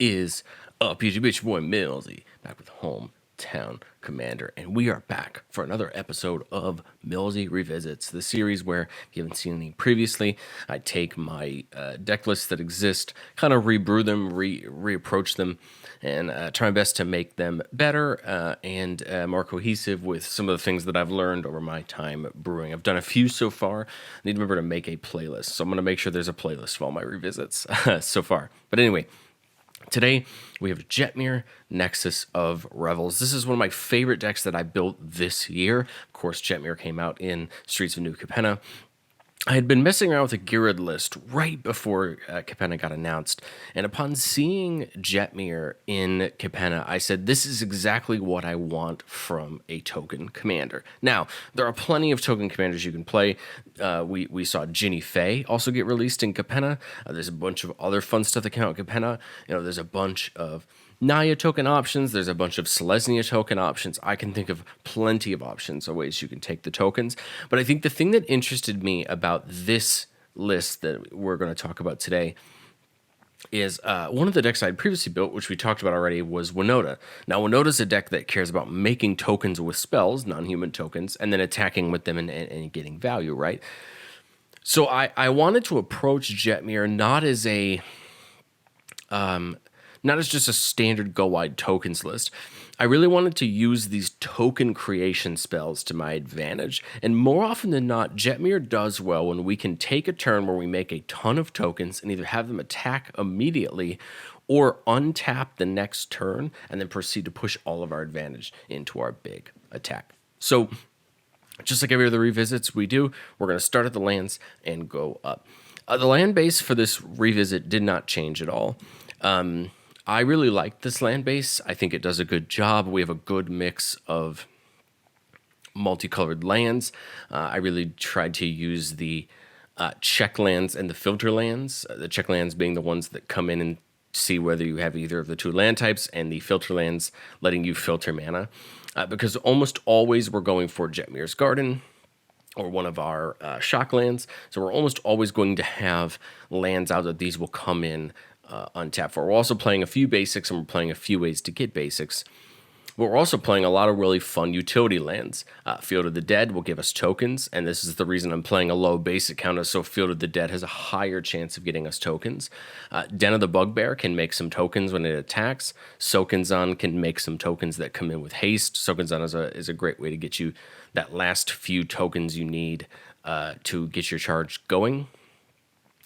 Is up, YouTube? It's your boy Millzy, back with Hometown Commander, and we are back for another episode of Millzy Revisits, the series where, if you haven't seen any previously, I take my deck lists that exist, kind of re-brew them, reapproach them, and try my best to make them better and more cohesive with some of the things that I've learned over my time brewing. I've done a few so far. I need to remember to make a playlist, so I'm going to make sure there's a playlist of all my revisits so far. But anyway, today, we have Jetmir, Nexus of Revels. This is one of my favorite decks that I built this year. Of course, Jetmir came out in Streets of New Capenna. I had been messing around with a Geared list right before Capenna got announced, and upon seeing Jetmir in Capenna, I said, this is exactly what I want from a token commander. Now, there are plenty of token commanders you can play. We saw Ginny Faye also get released in Capenna. There's a bunch of other fun stuff that came out in Capenna. There's a bunch of Naya token options. There's a bunch of Selesnya token options. I can think of plenty of options of ways you can take the tokens. But I think the thing that interested me about this list that we're going to talk about today is one of the decks I had previously built, which we talked about already, was Winota. Now, Winota's a deck that cares about making tokens with spells, non-human tokens, and then attacking with them and getting value, right? So I wanted to approach Jetmir not as a... not as just a standard go wide tokens list. I really wanted to use these token creation spells to my advantage. And more often than not, Jetmir does well when we can take a turn where we make a ton of tokens and either have them attack immediately or untap the next turn and then proceed to push all of our advantage into our big attack. So just like every other revisits we do, we're going to start at the lands and go up. The land base for this revisit did not change at all. I really like this land base. I think it does a good job. We have a good mix of multicolored lands. I really tried to use the check lands and the filter lands. The check lands being the ones that come in and see whether you have either of the two land types, and the filter lands letting you filter mana. Because almost always we're going for Jetmir's Garden or one of our shock lands. So we're almost always going to have lands out that these will come in untapped for. We're also playing a few basics, and we're playing a few ways to get basics. But we're also playing a lot of really fun utility lands. Field of the Dead will give us tokens, and this is the reason I'm playing a low basic counter, so Field of the Dead has a higher chance of getting us tokens. Den of the Bugbear can make some tokens when it attacks. Sokenzan can make some tokens that come in with haste. Sokenzan is a great way to get you that last few tokens you need to get your charge going.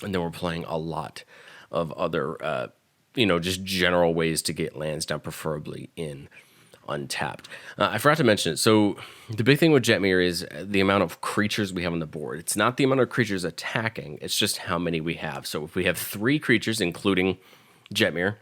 And then we're playing a lot of other, just general ways to get lands down, preferably in untapped. I forgot to mention it. So the big thing with Jetmir is the amount of creatures we have on the board. It's not the amount of creatures attacking, it's just how many we have. So if we have 3 creatures, including Jetmir,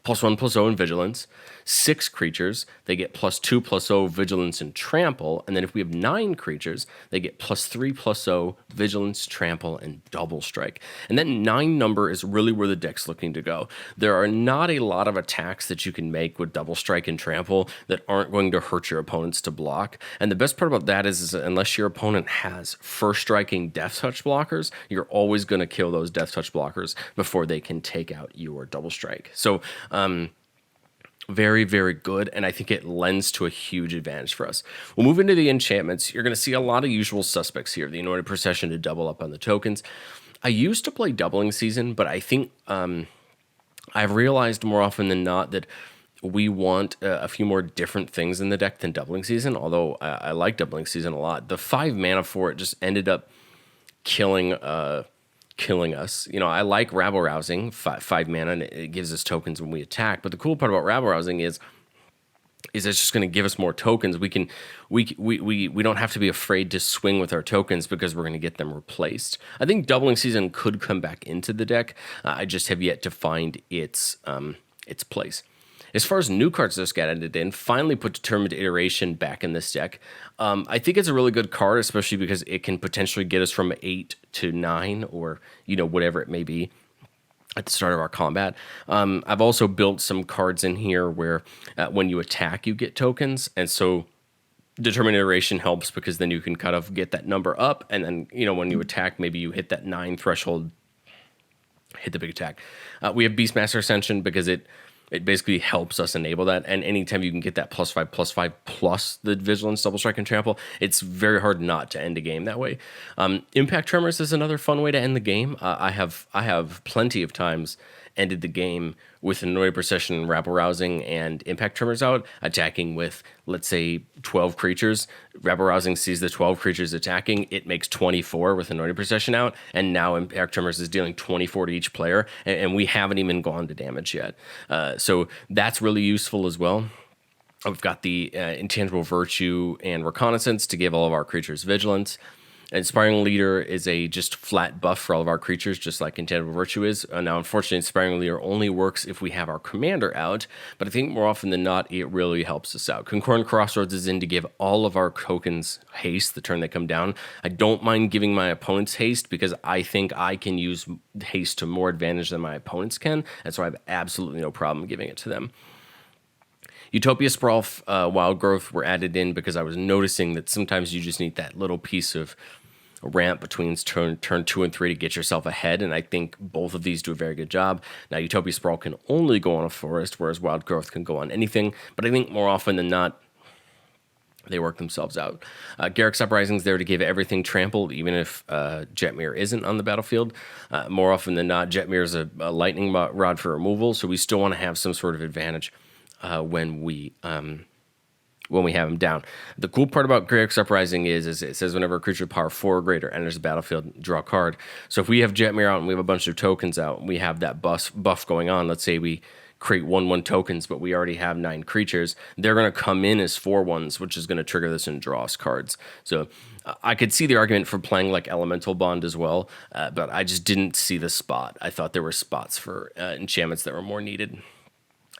+1/+0 in Vigilance, 6 creatures, they get +2/+0 Vigilance and Trample, and then if we have 9 creatures, they get +3/+0 Vigilance, Trample, and Double Strike. And that 9 number is really where the deck's looking to go. There are not a lot of attacks that you can make with Double Strike and Trample that aren't going to hurt your opponents to block. And the best part about that is unless your opponent has first striking Death Touch blockers, you're always going to kill those Death Touch blockers before they can take out your Double Strike. So, very, very good, and I think it lends to a huge advantage for us. We'll move into the enchantments. You're going to see a lot of usual suspects here. The Anointed Procession to double up on the tokens. I used to play Doubling Season, but I think I've realized more often than not that we want a few more different things in the deck than Doubling Season, although I like Doubling Season a lot. The 5 mana for it just ended up killing us. I like Rabble Rousing, 5 mana, and it gives us tokens when we attack. But the cool part about Rabble Rousing is it's just going to give us more tokens. We don't have to be afraid to swing with our tokens because we're going to get them replaced. I think Doubling Season could come back into the deck. I just have yet to find its place. As far as new cards that got added in, finally put Determined Iteration back in this deck. I think it's a really good card, especially because it can potentially get us from 8 to 9 or, whatever it may be at the start of our combat. I've also built some cards in here where when you attack, you get tokens. And so Determined Iteration helps because then you can kind of get that number up. And then, when you attack, maybe you hit that 9 threshold hit the big attack. We have Beastmaster Ascension because it basically helps us enable that. And anytime you can get that +5/+5 plus the Vigilance, Double Strike, and Trample, it's very hard not to end a game that way. Impact Tremors is another fun way to end the game. I have plenty of times ended the game with Annoyed Procession, Rabble Rousing, and Impact Tremors out, attacking with, let's say, 12 creatures. Rabble Rousing sees the 12 creatures attacking. It makes 24 with Annoyed Procession out, and now Impact Tremors is dealing 24 to each player, and we haven't even gone to damage yet. So that's really useful as well. We've got the Intangible Virtue and Reconnaissance to give all of our creatures Vigilance. Inspiring Leader is a just flat buff for all of our creatures, just like Intangible Virtue is. Now, unfortunately, Inspiring Leader only works if we have our commander out, but I think more often than not, it really helps us out. Concurrent Crossroads is in to give all of our tokens haste the turn they come down. I don't mind giving my opponents haste because I think I can use haste to more advantage than my opponents can, and so I have absolutely no problem giving it to them. Utopia Sprawl, Wild Growth were added in because I was noticing that sometimes you just need that little piece of ramp between turn 2 and 3 to get yourself ahead, and I think both of these do a very good job. Now, Utopia Sprawl can only go on a forest, whereas Wild Growth can go on anything, but I think more often than not, they work themselves out. Garruk's Uprising's there to give everything trampled, even if Jetmir isn't on the battlefield. More often than not, Jetmir is a lightning rod for removal, so we still want to have some sort of advantage when we have him down. The cool part about Garruk's Uprising is it says whenever a creature power 4 or greater enters the battlefield, draw a card. So if we have Jetmir out and we have a bunch of tokens out, and we have that buff going on, let's say we create 1/1 tokens, but we already have 9 creatures, they're going to come in as 4/1s, which is going to trigger this and draw us cards. So I could see the argument for playing like Elemental Bond as well, but I just didn't see the spot. I thought there were spots for enchantments that were more needed.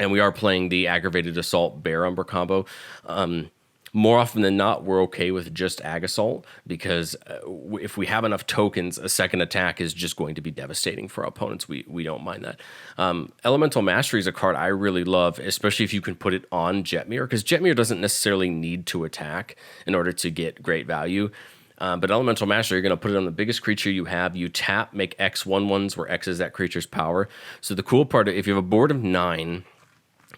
And we are playing the Aggravated Assault Bear Umber combo. More often than not, we're okay with just Ag Assault because if we have enough tokens, a second attack is just going to be devastating for our opponents. We don't mind that. Elemental Mastery is a card I really love, especially if you can put it on Jetmir, because Jetmir doesn't necessarily need to attack in order to get great value. But Elemental Mastery, you're going to put it on the biggest creature you have. You tap, make X 1/1s, where X is that creature's power. So the cool part, if you have a board of 9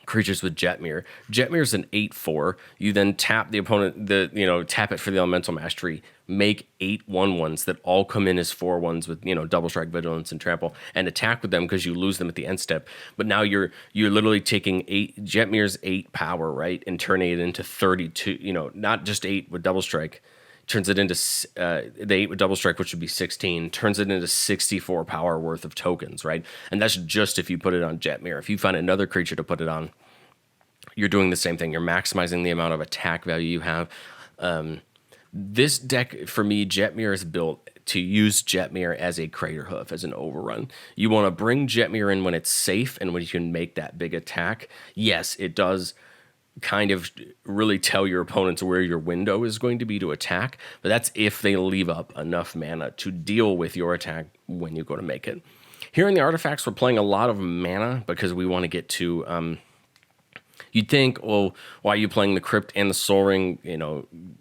creatures with Jetmir. Jetmir is an 8/4. You then tap the opponent, tap it for the Elemental Mastery. Make 8 1/1s that all come in as 4/1s with Double Strike, Vigilance, and Trample, and attack with them because you lose them at the end step. But now you're literally taking Jetmir's 8 power, right, and turning it into 32. Not just 8 with Double Strike. Turns it into the 8 with Double Strike, which would be 16, turns it into 64 power worth of tokens, right? And that's just if you put it on Jetmir. If you find another creature to put it on, you're doing the same thing. You're maximizing the amount of attack value you have. This deck, for me, Jetmir is built to use Jetmir as a Crater Hoof, as an overrun. You want to bring Jetmir in when it's safe and when you can make that big attack. Yes, it does kind of really tell your opponents where your window is going to be to attack, but that's if they leave up enough mana to deal with your attack when you go to make it. Here in the artifacts, we're playing a lot of mana because we want to get to you'd think, well, why are you playing the Crypt and the Soul Ring?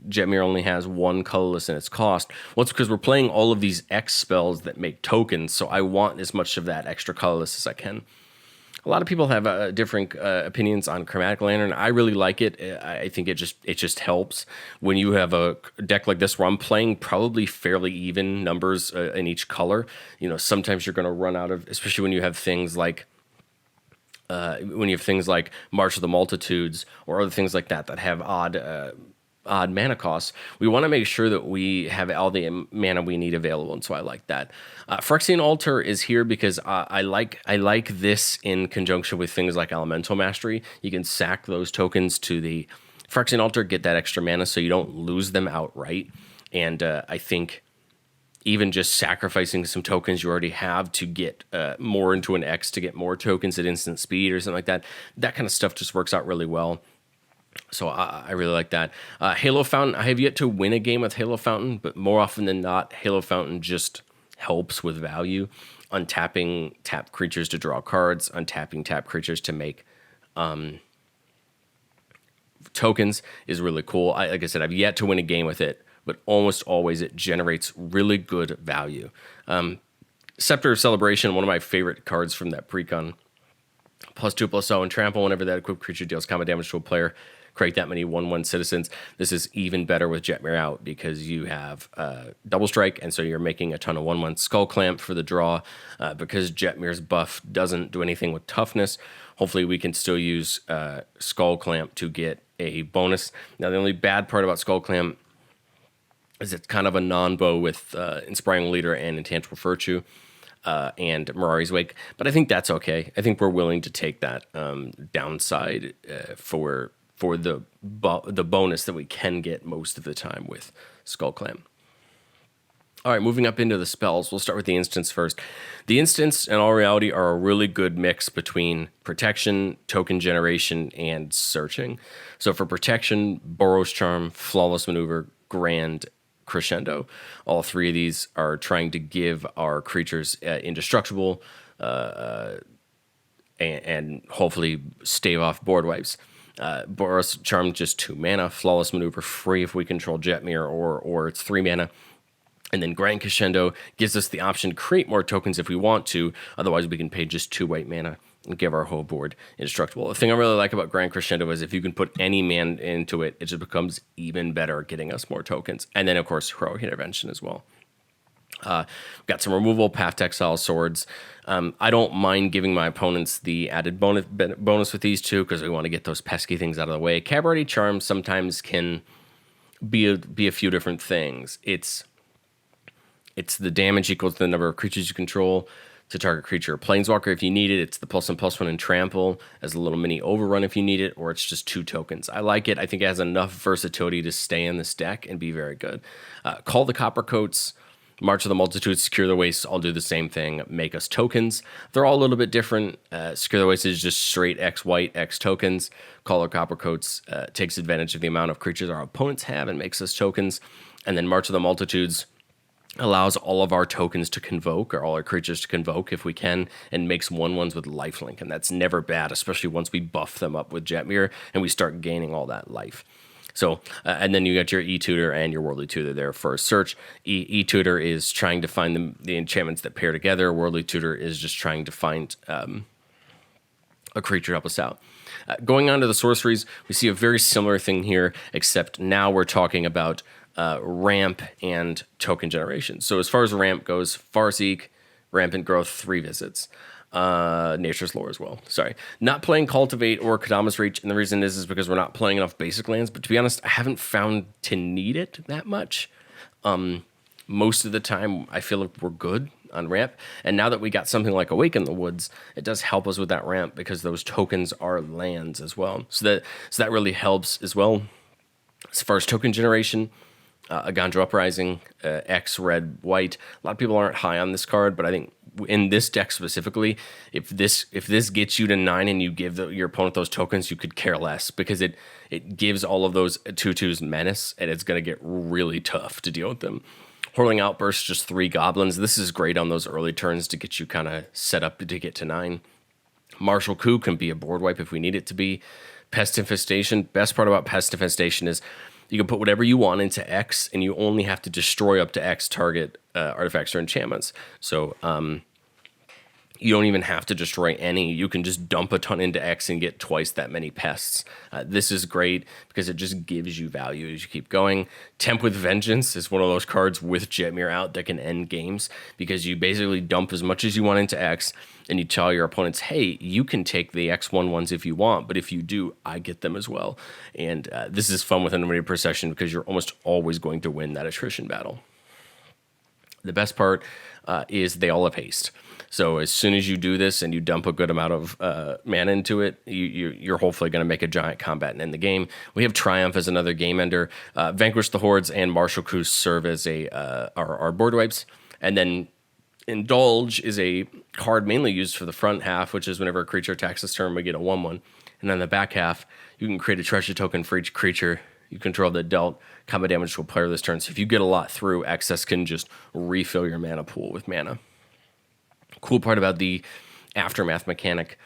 Jetmir only has 1 colorless in its cost. Well, it's because we're playing all of these X spells that make tokens, so I want as much of that extra colorless as I can. A lot of people have different opinions on Chromatic Lantern. I really like it. I think it just helps when you have a deck like this where I'm playing probably fairly even numbers in each color. Sometimes you're going to run out of, especially when you have things like March of the Multitudes or other things like that have odd mana costs. We want to make sure that we have all the mana we need available, and so I like that. Phyrexian Altar is here because I like this in conjunction with things like Elemental Mastery. You can sack those tokens to the Phyrexian Altar, get that extra mana so you don't lose them outright, and I think even just sacrificing some tokens you already have to get more into an X to get more tokens at instant speed or something like that kind of stuff just works out really well. So I really like that. Halo Fountain, I have yet to win a game with Halo Fountain, but more often than not, Halo Fountain just helps with value. Untapping tap creatures to draw cards, untapping tap creatures to make tokens is really cool. Like I said, I've yet to win a game with it, but almost always it generates really good value. Scepter of Celebration, one of my favorite cards from that precon. +2/+0 and trample whenever that equipped creature deals combat damage to a player. Create that many 1/1 citizens. This is even better with Jetmir out because you have double strike, and so you're making a ton of 1/1 Skull Clamp for the draw. Because Jetmir's buff doesn't do anything with toughness, hopefully we can still use Skull Clamp to get a bonus. Now, the only bad part about Skull Clamp is it's kind of a non-bow with Inspiring Leader and Intangible Virtue. And Mirari's Wake, but I think that's okay. I think we're willing to take that downside for the bonus that we can get most of the time with Skull Clamp. All right, moving up into the spells, we'll start with the instants first. The instants, in all reality, are a really good mix between protection, token generation, and searching. So for protection, Boros Charm, Flawless Maneuver, Grand, Crescendo. All three of these are trying to give our creatures indestructible and hopefully stave off board wipes. Boros Charm, just 2 mana. Flawless Maneuver, free if we control Jetmir, or it's 3 mana. And then Grand Crescendo gives us the option to create more tokens if we want to. Otherwise, we can pay just 2 white mana and give our whole board indestructible. The thing I really like about Grand Crescendo is if you can put any man into it, it just becomes even better at getting us more tokens. And then, of course, Heroic Intervention as well. Got some removal, Path to Exile, Swords. I don't mind giving my opponents the added bonus with these two because we want to get those pesky things out of the way. Cabaret Charm sometimes can be a few different things. It's the damage equals the number of creatures you control to target creature or planeswalker if you need it. It's the +1/+1 and trample as a little mini overrun if you need it, or it's just 2 tokens. I like it. I think it has enough versatility to stay in this deck and be very good. Call the Coppercoats, March of the Multitude, Secure the Wastes all do the same thing, make us tokens. They're all a little bit different. Secure the Wastes is just straight X white, X tokens. Call the Coppercoats takes advantage of the amount of creatures our opponents have and makes us tokens. And then March of the Multitudes allows all of our tokens to convoke, or all our creatures to convoke if we can, and makes 1/1s with lifelink. And that's never bad, especially once we buff them up with Jetmir and we start gaining all that life. So, and then you got your E-Tutor and your Worldly Tutor there for a search. E-Tutor is trying to find the enchantments that pair together. Worldly Tutor is just trying to find a creature to help us out. Going on to the sorceries, we see a very similar thing here, except now we're talking about ramp and token generation. So as far as ramp goes, Farseek, Rampant Growth, 3 visits. Nature's Lore as well. Sorry. Not playing Cultivate or Kodama's Reach, and the reason is because we're not playing enough basic lands, but to be honest, I haven't found to need it that much. Most of the time, I feel like we're good on ramp, and now that we got something like Awaken the Woods, it does help us with that ramp because those tokens are lands as well. So that really helps as well. As far as token generation, Agandra Uprising, X, red, white. A lot of people aren't high on this card, but I think in this deck specifically, if this gets you to 9 and you give your opponent those tokens, you could care less because it gives all of those 2/2s menace, and it's going to get really tough to deal with them. Whirling Outburst, just 3 goblins. This is great on those early turns to get you kind of set up to get to 9. Martial Coup can be a board wipe if we need it to be. Pest Infestation. Best part about Pest Infestation is you can put whatever you want into X, and you only have to destroy up to X target artifacts or enchantments. So you don't even have to destroy any. You can just dump a ton into X and get twice that many pests. This is great because it just gives you value as you keep going. Temp with Vengeance is one of those cards with Jetmir out that can end games because you basically dump as much as you want into X and you tell your opponents, hey, you can take the X1/1s if you want, but if you do, I get them as well. And this is fun with Unlimited Procession because you're almost always going to win that attrition battle. The best part is they all have haste. So as soon as you do this and you dump a good amount of mana into it, you're hopefully going to make a giant combat and end the game. We have Triumph as another game ender. Vanquish the Hordes and Martial Coup serve as our board wipes. And then Indulge is a card mainly used for the front half, which is whenever a creature attacks this turn, we get a 1/1. And then the back half, you can create a treasure token for each creature you control that dealt combat damage to a player this turn. So if you get a lot through, Access can just refill your mana pool with mana. Cool part about the Aftermath mechanic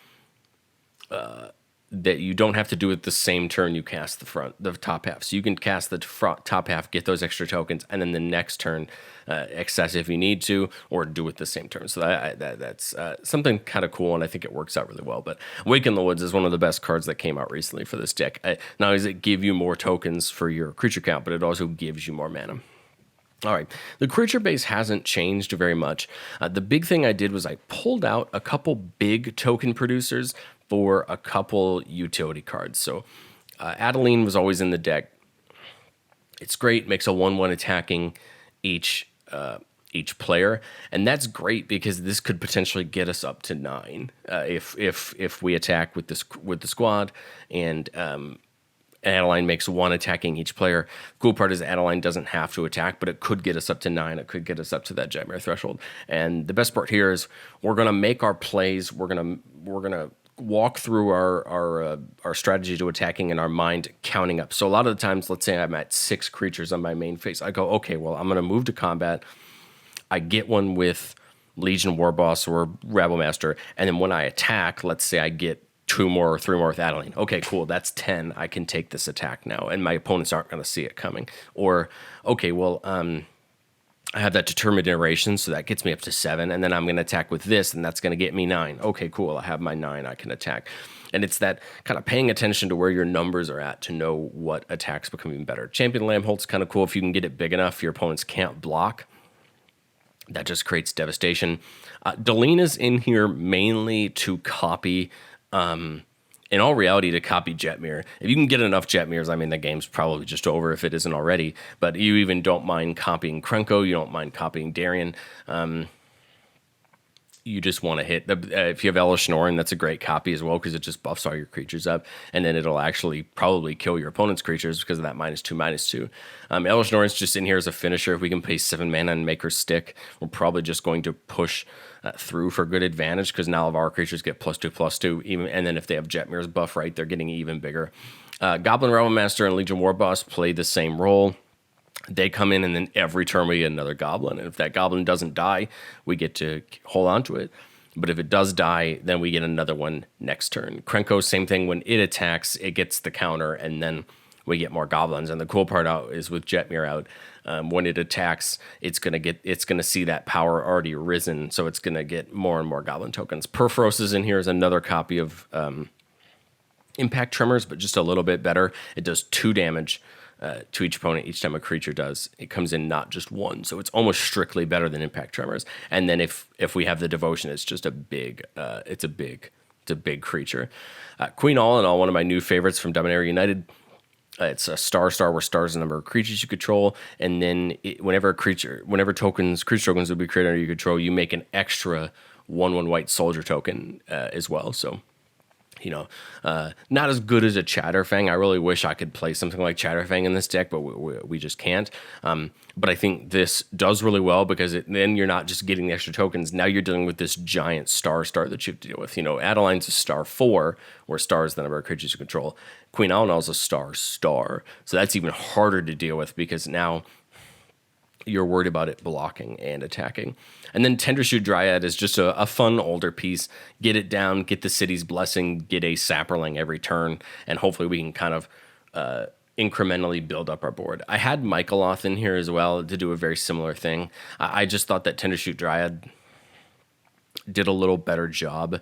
that you don't have to do it the same turn you cast the top half. So you can cast the top half, get those extra tokens, and then the next turn access if you need to, or do it the same turn. So that's something kind of cool, and I think it works out really well. But Wake in the Woods is one of the best cards that came out recently for this deck. Not only does it give you more tokens for your creature count, but it also gives you more mana. All right, the creature base hasn't changed very much. The big thing I did was I pulled out a couple big token producers for a couple utility cards. So Adeline was always in the deck. It's great, makes a 1/1 attacking each player, and that's great because this could potentially get us up to 9 if we attack with the squad, and Adeline makes 1 attacking each player. Cool part is Adeline doesn't have to attack, but it could get us up to 9. It could get us up to that Jetmir threshold. And the best part here is we're gonna make our plays. We're gonna walk through our strategy to attacking in our mind, counting up. So a lot of the times, let's say I'm at 6 creatures on my main phase. I go, okay, well, I'm gonna move to combat. I get one with Legion Warboss or Rabble Master, and then when I attack, let's say I get 2 more or 3 more with Adeline. Okay, cool. That's 10. I can take this attack now, and my opponents aren't going to see it coming. Or, okay, well, I have that determined iteration, so that gets me up to 7, and then I'm going to attack with this, and that's going to get me 9. Okay, cool. I have my 9. I can attack. And it's that kind of paying attention to where your numbers are at to know what attacks become even better. Champion Lambholt's kind of cool. If you can get it big enough, your opponents can't block. That just creates devastation. Delina's in here mainly to copy... in all reality, to copy Jetmir. If you can get enough Jetmirs, I mean, the game's probably just over if it isn't already. But you even don't mind copying Krenko. You don't mind copying Darien. You just want to hit. If you have Elish Norn, that's a great copy as well because it just buffs all your creatures up. And then it'll actually probably kill your opponent's creatures because of that -2/-2. Elish Norn's just in here as a finisher. If we can pay 7 mana and make her stick, we're probably just going to push through for good advantage because now all of our creatures get +2/+2. Even, and then if they have Jetmir's buff right, they're getting even bigger. Goblin Realm Master and Legion Warboss play the same role. They come in, and then every turn we get another goblin. And if that goblin doesn't die, we get to hold on to it. But if it does die, then we get another one next turn. Krenko, same thing. When it attacks, it gets the counter, and then we get more goblins. And the cool part out is with Jetmir out, when it attacks, it's gonna see that power already risen, so it's gonna get more and more goblin tokens. Perforos is in here as another copy of Impact Tremors, but just a little bit better. It does 2 damage. To each opponent each time a creature does. It comes in not just 1, so it's almost strictly better than Impact Tremors. And then if we have the Devotion, it's just a big creature. Queen All in All, one of my new favorites from Dominaria United. It's a star where stars the number of creatures you control, and then whenever creature tokens would be created under your control, you make an extra 1/1 white soldier token as well. So. Not as good as a Chatterfang. I really wish I could play something like Chatterfang in this deck, but we just can't. But I think this does really well because then you're not just getting the extra tokens. Now you're dealing with this giant star that you have to deal with. Adeline's a star 4, where star is the number of creatures you control. Queen Alanal is a star. So that's even harder to deal with because now you're worried about it blocking and attacking. And then Tendershoot Dryad is just a fun older piece. Get it down, get the city's blessing, get a Sapperling every turn, and hopefully we can kind of incrementally build up our board. I had Michaeloth in here as well to do a very similar thing. I just thought that Tendershoot Dryad did a little better job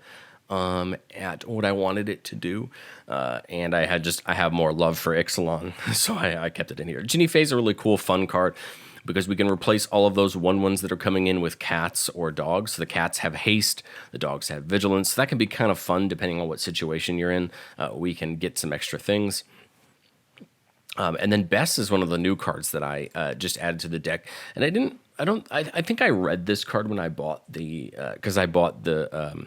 at what I wanted it to do. And I have more love for Ixalan, so I kept it in here. Ginny Faye is a really cool, fun card, because we can replace all of those 1/1s that are coming in with cats or dogs. So the cats have haste, the dogs have vigilance. So that can be kind of fun depending on what situation you're in. We can get some extra things. And then Bess is one of the new cards that I just added to the deck. And I think I read this card when I bought because I bought the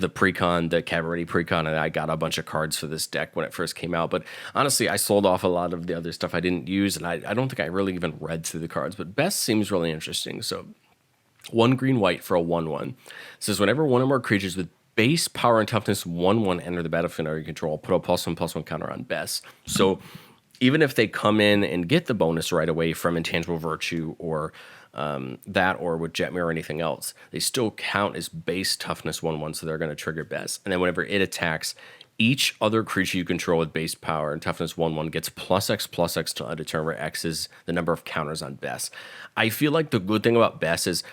precon, the Cabaret precon, and I got a bunch of cards for this deck when it first came out. But honestly, I sold off a lot of the other stuff I didn't use, and I don't think I really even read through the cards. But Best seems really interesting. So 1 green-white for a 1/1. It says whenever one or more creatures with base power and toughness 1/1 enter the battlefield under your control, put a +1/+1 counter on Best. So even if they come in and get the bonus right away from Intangible Virtue or that, or with Jetmir or anything else, they still count as base toughness 1/1, so they're going to trigger Best. And then whenever it attacks, Each other creature you control with base power and toughness 1/1 gets +X to a determine where X is the number of counters on Bess. I feel like the good thing about Bess is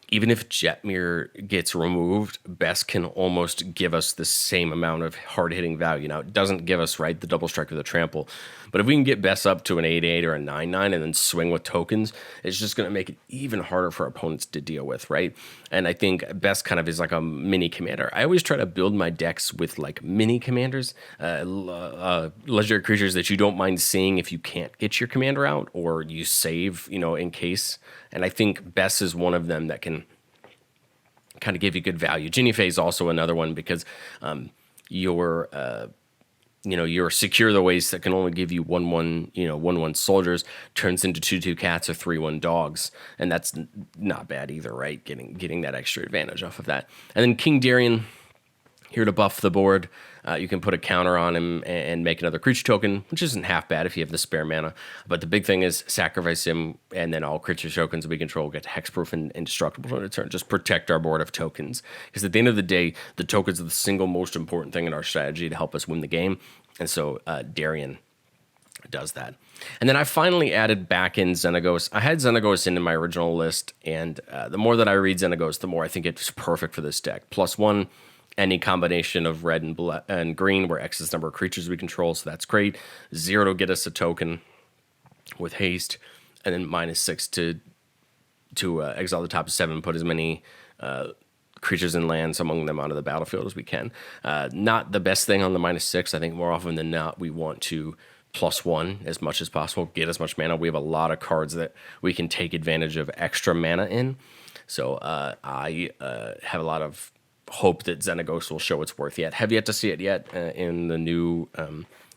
even if Jetmir gets removed, Bess can almost give us the same amount of hard-hitting value. Now, it doesn't give us, right, the double strike or the trample, but if we can get Bess up to an 8/8 or a 9/9 and then swing with tokens, it's just going to make it even harder for opponents to deal with, right? And I think Bess kind of is like a mini commander. I always try to build my decks with like mini commanders, legendary creatures that you don't mind seeing if you can't get your commander out or you save, in case. And I think Bess is one of them that can kind of give you good value. Ginny Faye is also another one because your secure the waste that can only give you 1/1, 1/1 soldiers turns into 2/2 cats or 3/1 dogs, and that's not bad either, right? Getting that extra advantage off of that. And then King Darien, here to buff the board. You can put a counter on him and make another creature token, which isn't half bad if you have the spare mana. But the big thing is sacrifice him, and then all creature tokens we control get hexproof and indestructible on a turn. Just protect our board of tokens. Because at the end of the day, the tokens are the single most important thing in our strategy to help us win the game. And so Darien does that. And then I finally added back in Xenagos. I had Xenagos into my original list, and the more that I read Xenagos, the more I think it's perfect for this deck. +1, any combination of red and green, where X is the number of creatures we control, so that's great. 0 to get us a token with haste, and then -6 to exile the top 7, put as many creatures and lands among them onto the battlefield as we can. Not the best thing on the -6. I think more often than not, we want to +1 as much as possible, get as much mana. We have a lot of cards that we can take advantage of extra mana in. So I have a lot of hope that Xenagos will show its worth yet. Have yet to see it yet in the new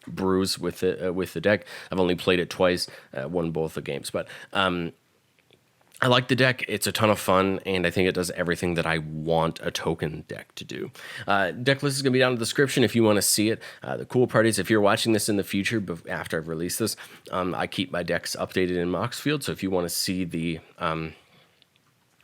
brews with the deck. I've only played it twice, won both the games, but I like the deck. It's a ton of fun, and I think it does everything that I want a token deck to do. Deck list is going to be down in the description if you want to see it. The cool part is if you're watching this in the future, after I've released this, I keep my decks updated in Moxfield, so if you want to see the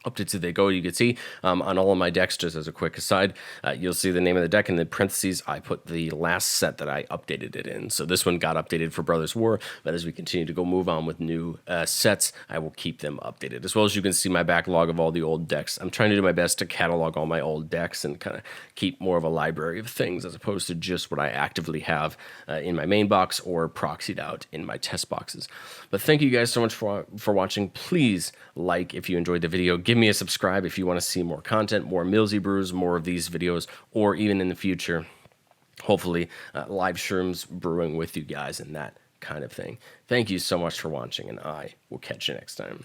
updates as they go, you can see on all of my decks, just as a quick aside, you'll see the name of the deck in the parentheses. I put the last set that I updated it in. So this one got updated for Brothers War, but as we continue to move on with new sets, I will keep them updated. As well as you can see my backlog of all the old decks. I'm trying to do my best to catalog all my old decks and kind of keep more of a library of things as opposed to just what I actively have in my main box or proxied out in my test boxes. But thank you guys so much for watching. Please like if you enjoyed the video. Give me a subscribe if you want to see more content, more Millzy brews, more of these videos, or even in the future, hopefully, live streams brewing with you guys and that kind of thing. Thank you so much for watching, and I will catch you next time.